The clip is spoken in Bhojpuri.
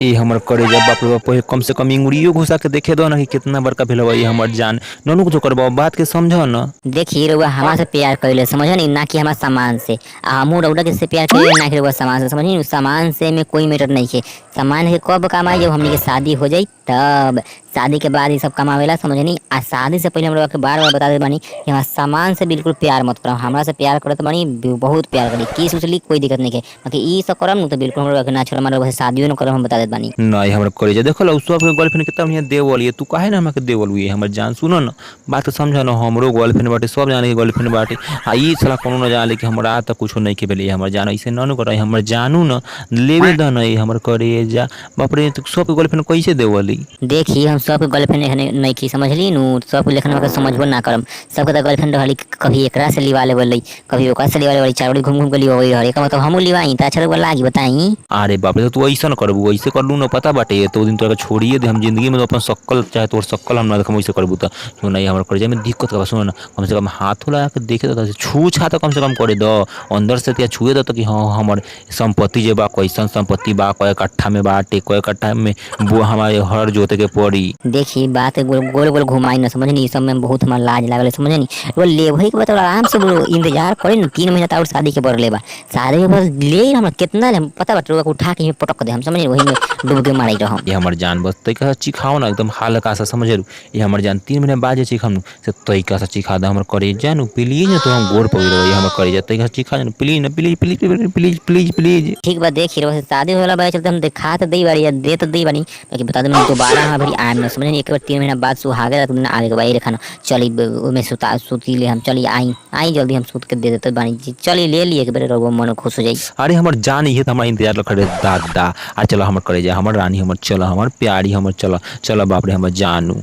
ए हमर करेजा बाप रे बाप पहिले कम से कम इंगुरियो घुसा के देखे दो ना कि कितना बड़का भेल बा ये हमर जान। ननु कुछो करबो बात के समझो ना। देखी रउआ हमरा से प्यार कइले समझनी ना कि हमारा सामान से। आ हमहू रउआ के से प्यार कइले ना कि रउआ सामान से समझनी। सामान से में कोई मैटर नहीं है। सामान के कब काम आई जब हमनी के शादी हो जाई तब। शादी के बाद ये सब कमावेला समझनी। आ शादी से पहले हम रउआ के बार-बार बता देत बानी कि हमारा सामान से बिल्कुल प्यार मत करो। हमरा से प्यार करत बानी बहुत प्यार करी। किस उचली कोई दिक्कत नहीं है। बाकी ई सब करम न तो बिल्कुल हम रउआ के ना छोड़म। रउआ से शादियो न करम हम बता देत बानी। नहीं हमरा करेजा देखो ला सब के गर्लफ्रेंड कितना बढ़िया देवल ये तू काहे ना हमरा के देवल हुई हमर जान सुनो ना। बात के समझो ना हमरो गर्लफ्रेंड बाटे सब जाने के गर्लफ्रेंड बाटे। आ ई साला कोनो ना जाने कि हमरा त कुछो नहीं के भेले हमर जान ऐसे न करे हमर जानू न लेवे द नहीं हमर करेजा बाप रे सब के गर्लफ्रेंड कैसे देवली। देखी हम सब गर्लफ्रेंड एखने नहीं की समझली नु सब लेखन में समझबो ना करम। सबके तो गर्लफ्रेंड रहली कभी एकरा से लिवा लेवली कभी ओकरा से लिवा लेवली चारों घूम-घूम के लिवाई हरे का मतलब हमहू लिवाई त अच्छा लागी बताई। अरे बाप रे तू ऐसा न करबू ऐसे करलू न पता बाटे तो दिन तोरा छोड़िए दे हम जिंदगी में तो अपन शक्ल चाहे तोर शक्ल हम ना देखम ऐसे करबू त क्यों नहीं हमर करेजा में दिक्कत का सुन ना कम से कम हाथ लगा के देखे तो छू छा तो कम से कम करे दो अंदर से त्या छुए दो तो कि हां हमर संपत्ति जे बा कैसन संपत्ति बा कय कट्ठा में बाटे कय कट्ठा में वो हमारे हर जोते के पड़ी। देखी बात गोल-गोल घुमाई न समझनी। सब में बहुत हमार लाज लागल समझनी। वो लेवही के बता आराम से इंतजार करे न 3 महीना और शादी के बर लेबा। शादी के बाद ले हमरा कितना पता बा रोक उठा के पटक दे हम समझनी वही में डूब के मारी रहम। ये हमर जान बस तैका चिखाओ ना एकदम हल्का सा समझलू ये हमर जान 3 महीने बाद जे चिखाम से तैका सा चिखा द हमर करेजा नु प्लीज न तो हम गोर पड़ रही हमर करेजा तैका चिखा न प्लीज न please please please please please. ठीक बा देखी रहो शादी होला बा चलते हम दिखा तो दई बारी या दे तो दई बानी बाकी बता दे मैं दोबारा हां भरी आम न समझनी। एक बार 3 महीना बाद सुहागे रात में आवे के बा रेखा चली में सुती ले हम चली आई जल्दी हम सूत के दे देते बानी चली ले लिए एक बार रहो मन खुश हो जाई। अरे हमर जान ये त हमरा इंतजार करे दादा आ चलो हमर करेजा हमर रानी हमर चलो हमर प्यारी हमर चलो चलो बाप रे हमर जानू।